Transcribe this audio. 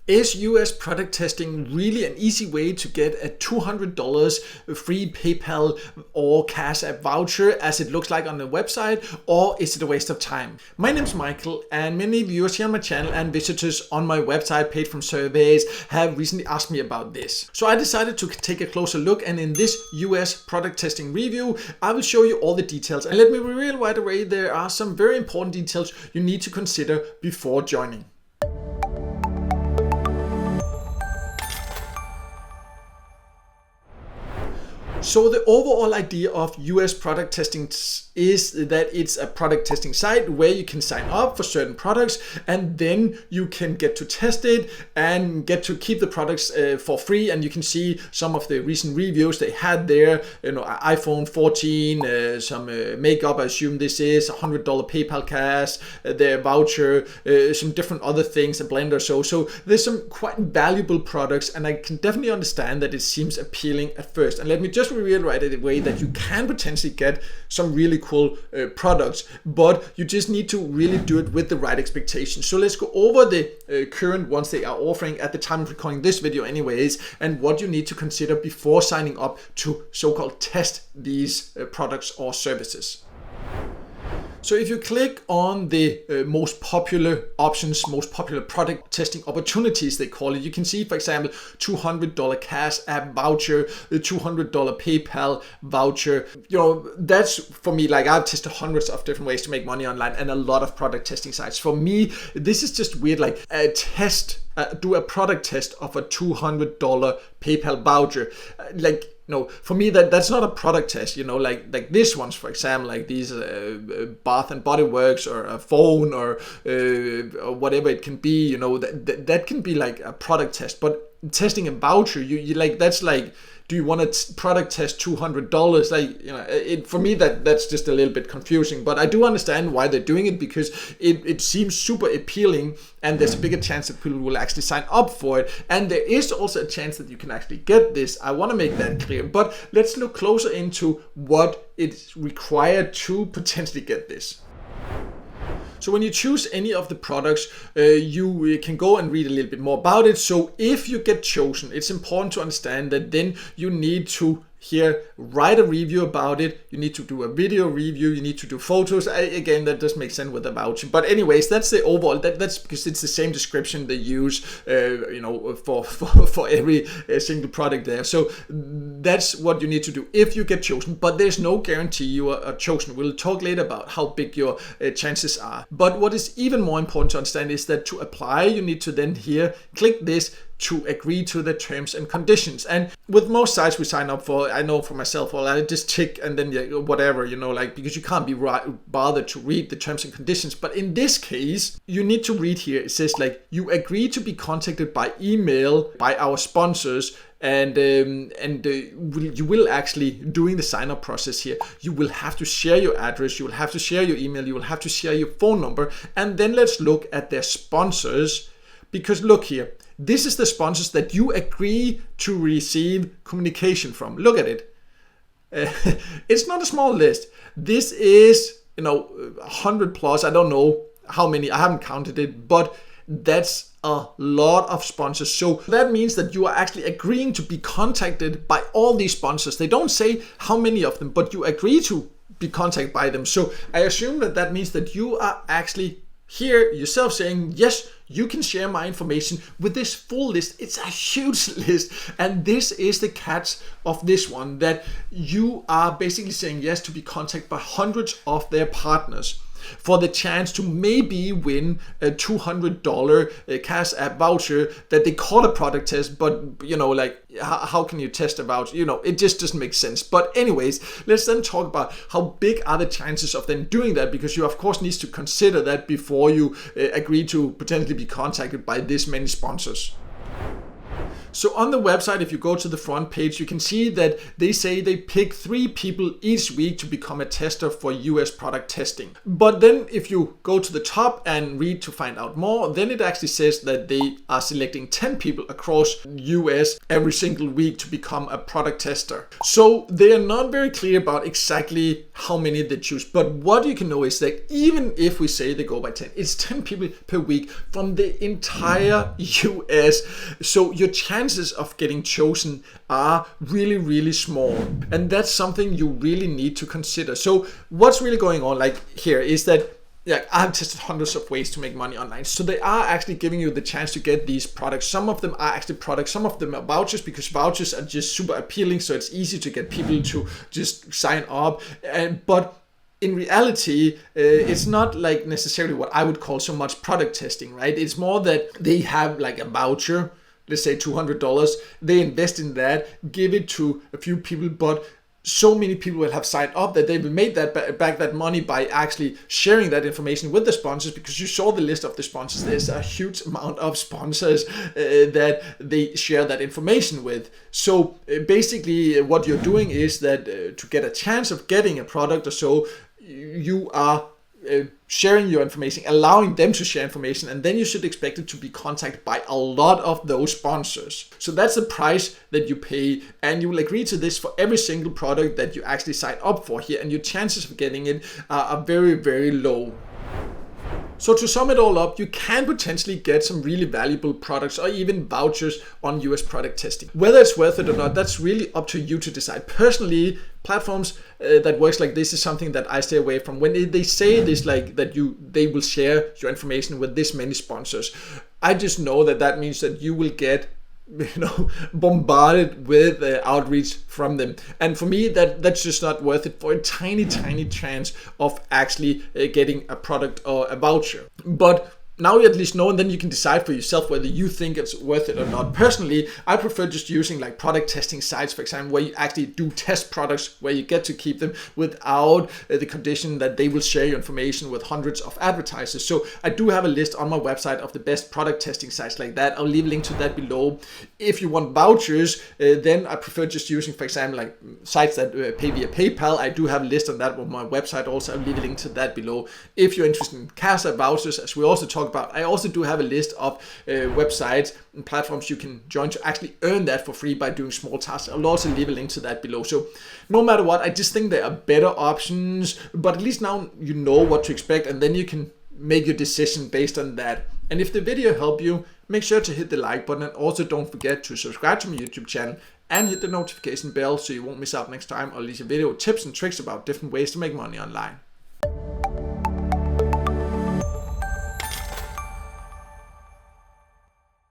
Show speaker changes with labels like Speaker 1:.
Speaker 1: Is US product testing really an easy way to get a $200 free PayPal or Cash App voucher as it looks like on the website, or is it a waste of time? My name is Michael, and many viewers here on my channel and visitors on my website paid from surveys have recently asked me about this. So I decided to take a closer look, and in this US product testing review, I will show you all the details. And let me reveal right away, there are some very important details you need to consider before joining. So the overall idea of US product testing is that it's a product testing site where you can sign up for certain products, and then you can get to test it and get to keep the products for free. And you can see some of the recent reviews they had there, iPhone 14, some makeup, I assume this is $100 PayPal cash, their voucher, some different other things, a blender. So there's some quite valuable products, and I can definitely understand that it seems appealing at first. And let me just reveal right away that you can potentially get some really cool products, but you just need to really do it with the right expectations. So let's go over the current ones they are offering at the time of recording this video anyways, and what you need to consider before signing up to so-called test these products or services. So if you click on the most popular options, most popular product testing opportunities, they call it, you can see, for example, $200 Cash App voucher, the $200 PayPal voucher. That's for me, like, I've tested hundreds of different ways to make money online and a lot of product testing sites. For me, this is just weird, like do a product test of a $200 PayPal voucher. No, for me that's not a product test, like this one's, for example, like these Bath and Body Works or a phone or whatever it can be, that can be like a product test. But testing a voucher, you like, that's like, do you want to product test $200? For me that's just a little bit confusing, but I do understand why they're doing it, because it seems super appealing, and there's a bigger chance that people will actually sign up for it, and there is also a chance that you can actually get this. I want to make that clear, but let's look closer into what is required to potentially get this. So when you choose any of the products, you can go and read a little bit more about it. So if you get chosen, it's important to understand that then you need to write a review about it. You need to do a video review. You need to do photos. Again, that does make sense with the voucher. But anyways, that's the overall. That's because it's the same description they use, for every single product there. So that's what you need to do if you get chosen. But there's no guarantee you are chosen. We'll talk later about how big your chances are. But what is even more important to understand is that to apply, you need to then click this to agree to the terms and conditions. And with most sites we sign up for, I know for myself, I just tick and then whatever, because you can't be bothered to read the terms and conditions. But in this case, you need to read here. It says, like, you agree to be contacted by email by our sponsors, and you will actually, during the sign up process here, you will have to share your address, you will have to share your email, you will have to share your phone number. And then let's look at their sponsors, because look here, this is the sponsors that you agree to receive communication from. Look at it. It's not a small list. This is 100 plus. I don't know how many, I haven't counted it, but that's a lot of sponsors. So that means that you are actually agreeing to be contacted by all these sponsors. They don't say how many of them, but you agree to be contacted by them. So I assume that means that you are actually here yourself saying, yes, you can share my information with this full list. It's a huge list. And this is the catch of this one, that you are basically saying yes to be contacted by hundreds of their partners for the chance to maybe win a $200 Cash App voucher that they call a product test, but how can you test a voucher? It just doesn't make sense. But anyways, let's then talk about how big are the chances of them doing that, because you of course need to consider that before you agree to potentially be contacted by this many sponsors. So on the website, if you go to the front page, you can see that they say they pick 3 people each week to become a tester for US product testing. But then if you go to the top and read to find out more, then it actually says that they are selecting 10 people across US every single week to become a product tester. So they are not very clear about exactly how many they choose. But what you can know is that even if we say they go by 10, it's 10 people per week from the entire US. So your chances of getting chosen are really, really small. And that's something you really need to consider. So what's really going on like here is that I've tested hundreds of ways to make money online. So they are actually giving you the chance to get these products. Some of them are actually products, some of them are vouchers, because vouchers are just super appealing. So it's easy to get people to just sign up. But in reality, it's not like necessarily what I would call so much product testing, right? It's more that they have like a voucher, let's say $200. They invest in that, give it to a few people, but so many people will have signed up that they will make back that money by actually sharing that information with the sponsors, because you saw the list of the sponsors. There's a huge amount of sponsors that they share that information with. So basically what you're doing is that to get a chance of getting a product or so, you are sharing your information, allowing them to share information, and then you should expect it to be contacted by a lot of those sponsors. So that's the price that you pay, and you will agree to this for every single product that you actually sign up for here, and your chances of getting it are very, very low. So to sum it all up, you can potentially get some really valuable products or even vouchers on US product testing. Whether it's worth it or not, that's really up to you to decide. Personally, platforms that works like this is something that I stay away from. When they say this, like that they will share your information with this many sponsors, I just know that that means that you will get bombarded with outreach from them. And for me, that's just not worth it for a tiny chance of actually getting a product or a voucher. But now you at least know, and then you can decide for yourself whether you think it's worth it or not. Personally, I prefer just using like product testing sites, for example, where you actually do test products, where you get to keep them without the condition that they will share your information with hundreds of advertisers. So I do have a list on my website of the best product testing sites like that. I'll leave a link to that below. If you want vouchers, then I prefer just using, for example, like sites that pay via PayPal. I do have a list on that on my website also. I'll leave a link to that below. If you're interested in CASA vouchers, as we also talked about, I also do have a list of websites and platforms you can join to actually earn that for free by doing small tasks. I'll also leave a link to that below. So no matter what, I just think there are better options, but at least now you know what to expect, and then you can make your decision based on that. And if the video helped you, make sure to hit the like button, and also don't forget to subscribe to my YouTube channel and hit the notification bell so you won't miss out next time I'll release a video with tips and tricks about different ways to make money online.